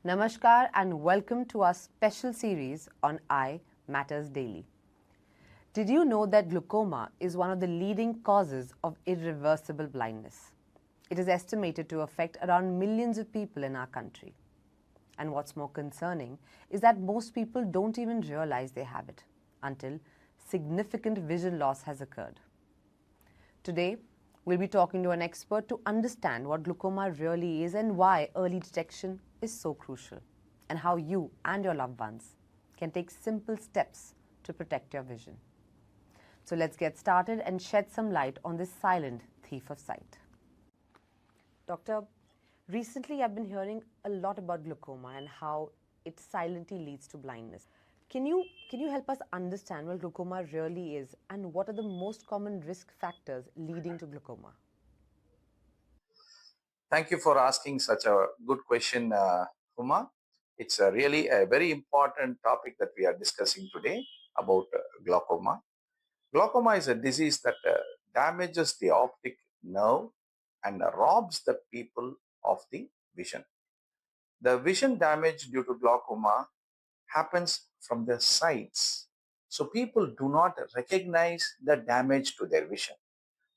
Namaskar and welcome to our special series on Eye Matters Daily. Did you know that glaucoma is one of the leading causes of irreversible blindness? It is estimated to affect around millions of people in our country. And what's more concerning is that most people don't even realize they have it until significant vision loss has occurred. Today, we'll be talking to an expert to understand what glaucoma really is and why early detection is so crucial, and how you and your loved ones can take simple steps to protect your vision. So let's get started and shed some light on this silent thief of sight. Doctor, recently I've been hearing a lot about glaucoma and how it silently leads to blindness. Can you help us understand what glaucoma really is and what are the most common risk factors leading to glaucoma? Thank you for asking such a good question, Huma. It's really a very important topic that we are discussing today about glaucoma. Glaucoma is a disease that damages the optic nerve and robs the people of the vision. The vision damage due to glaucoma happens from the sides. So people do not recognize the damage to their vision.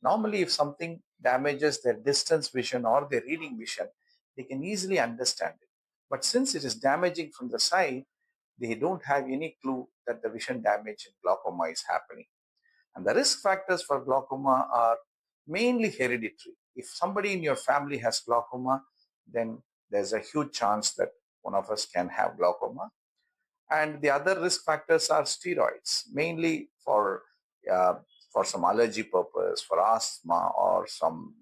Normally, if something damages their distance vision or their reading vision, they can easily understand it. But since it is damaging from the side, they don't have any clue that the vision damage in glaucoma is happening. And the risk factors for glaucoma are mainly hereditary. If somebody in your family has glaucoma, then there's a huge chance that one of us can have glaucoma. And the other risk factors are steroids, mainly uh, for some allergy purpose, for asthma or some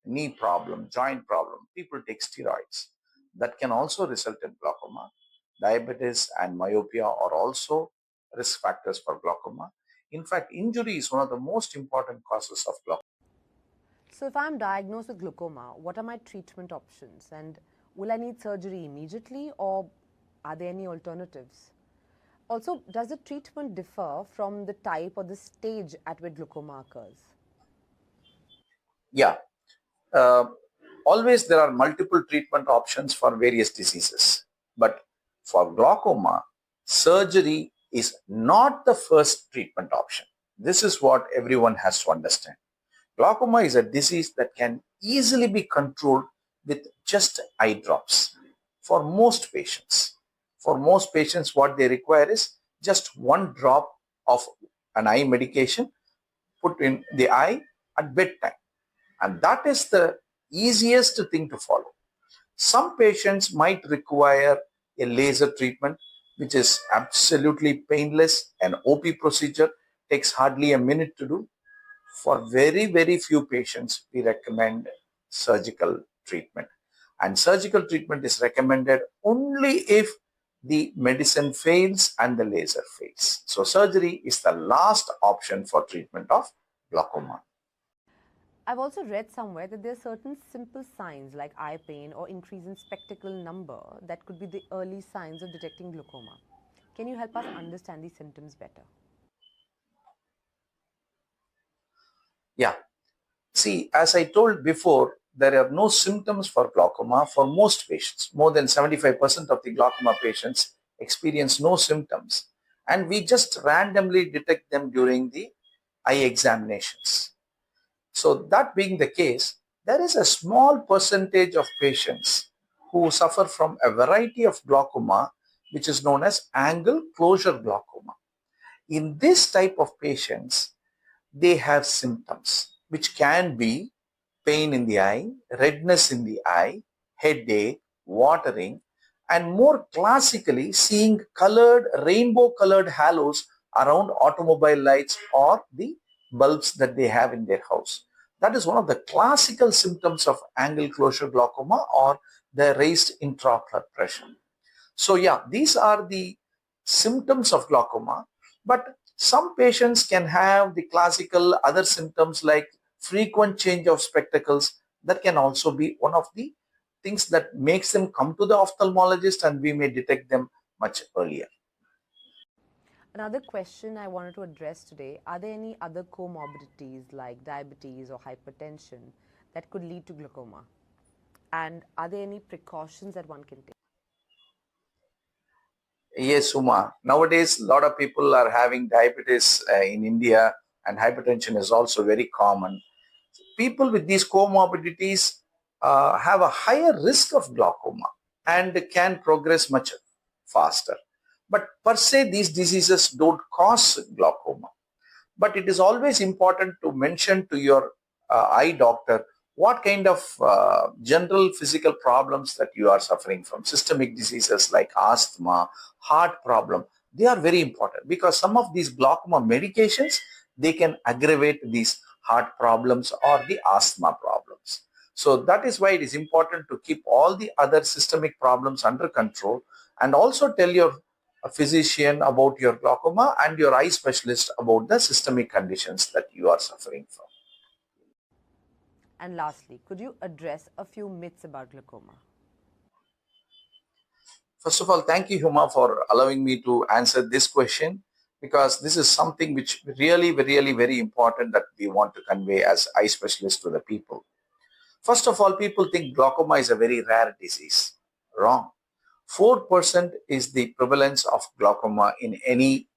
knee problem, joint problem. People take steroids. That can also result in glaucoma. Diabetes and myopia are also risk factors for glaucoma. In fact, injury is one of the most important causes of glaucoma. So if I'm diagnosed with glaucoma, what are my treatment options and will I need surgery immediately or are there any alternatives? Also, does the treatment differ from the type or the stage at which glaucoma occurs? Yeah, uh, always there are multiple treatment options for various diseases. But for glaucoma, surgery is not the first treatment option. This is what everyone has to understand. Glaucoma is a disease that can easily be controlled with just eye drops for most patients. For most patients, what they require is just one drop of an eye medication put in the eye at bedtime. And that is the easiest thing to follow. Some patients might require a laser treatment, which is absolutely painless. An OP procedure takes hardly a minute to do. For very, very few patients, we recommend surgical treatment. And surgical treatment is recommended only if the medicine fails and the laser fails. So surgery is the last option for treatment of glaucoma. I've also read somewhere that there are certain simple signs like eye pain or increase in spectacle number that could be the early signs of detecting glaucoma. Can you help us understand these symptoms better? Yeah. See, as I told before, there are no symptoms for glaucoma for most patients. More than 75% of the glaucoma patients experience no symptoms. And we just randomly detect them during the eye examinations. So that being the case, there is a small percentage of patients who suffer from a variety of glaucoma, which is known as angle closure glaucoma. In this type of patients, they have symptoms which can be pain in the eye, redness in the eye, headache, watering, and more classically seeing colored, rainbow colored halos around automobile lights or the bulbs that they have in their house. That is one of the classical symptoms of angle closure glaucoma or the raised intraocular pressure. So yeah, these are the symptoms of glaucoma, but some patients can have the classical other symptoms like frequent change of spectacles. That can also be one of the things that makes them come to the ophthalmologist and we may detect them much earlier. Another question I wanted to address today, are there any other comorbidities like diabetes or hypertension that could lead to glaucoma? And are there any precautions that one can take? Yes, Uma. Nowadays, a lot of people are having diabetes in India, and hypertension is also very common. People with these comorbidities have a higher risk of glaucoma and can progress much faster. But per se, these diseases don't cause glaucoma. But it is always important to mention to your eye doctor what kind of general physical problems that you are suffering from. Systemic diseases like asthma, heart problem, they are very important because some of these glaucoma medications, they can aggravate these heart problems or the asthma problems. So that is why it is important to keep all the other systemic problems under control, and also tell your a physician about your glaucoma and your eye specialist about the systemic conditions that you are suffering from. And lastly, could you address a few myths about glaucoma? First of all, thank you, Huma, for allowing me to answer this question, because this is something which really, very important that we want to convey as eye specialists to the people. First of all, people think glaucoma is a very rare disease. Wrong. 4% is the prevalence of glaucoma in any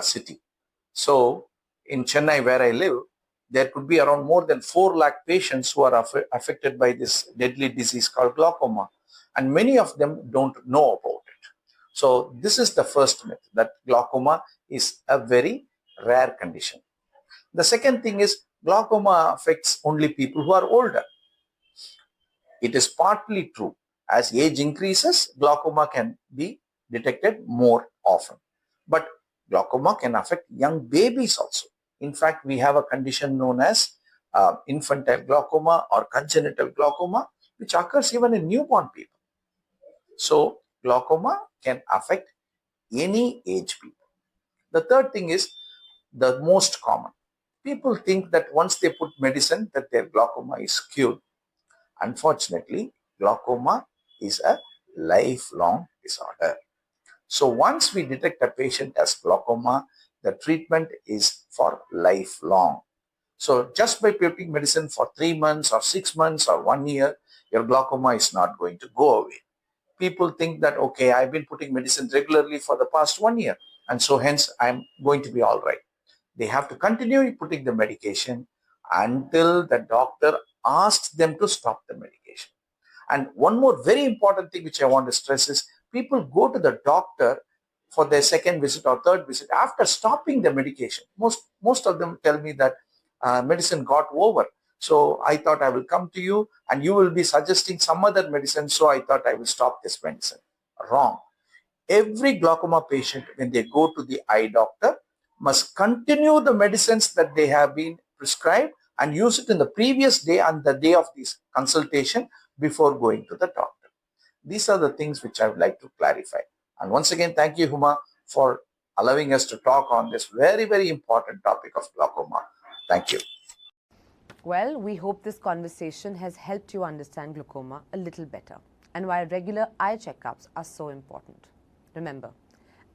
city. So in Chennai, where I live, there could be around more than 4 lakh patients who are affected by this deadly disease called glaucoma, and many of them don't know about it. So this is the first myth, that glaucoma is a very rare condition. The second thing is glaucoma affects only people who are older. It is partly true. As age increases, glaucoma can be detected more often. But glaucoma can affect young babies also. In fact, we have a condition known as infantile glaucoma or congenital glaucoma, which occurs even in newborn people. So, glaucoma can affect any age people. The third thing is the most common. People think that once they put medicine, that their glaucoma is cured. Unfortunately, glaucoma is a lifelong disorder. So once we detect a patient as glaucoma, the treatment is for lifelong. So just by putting medicine for 3 months or 6 months or 1 year, your glaucoma is not going to go away. People think that, okay, I've been putting medicine regularly for the past 1 year, and so hence I'm going to be all right. They have to continue putting the medication until the doctor asks them to stop the medication. And one more very important thing which I want to stress is, people go to the doctor for their second visit or third visit after stopping the medication. Most of them tell me that medicine got over. So I thought I will come to you and you will be suggesting some other medicine. So I thought I will stop this medicine. Wrong. Every glaucoma patient, when they go to the eye doctor, must continue the medicines that they have been prescribed and use it in the previous day and the day of this consultation before going to the doctor. These are the things which I would like to clarify. And once again, thank you, Huma, for allowing us to talk on this very important topic of glaucoma. Thank you. Well, we hope this conversation has helped you understand glaucoma a little better and why regular eye checkups are so important. Remember,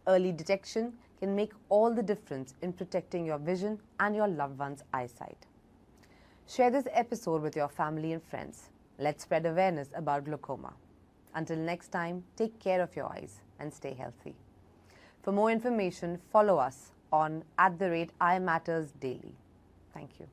early detection can make all the difference in protecting your vision and your loved one's eyesight. Share this episode with your family and friends. Let's spread awareness about glaucoma. Until next time, take care of your eyes and stay healthy. For more information, follow us on @imattersdaily. Thank you.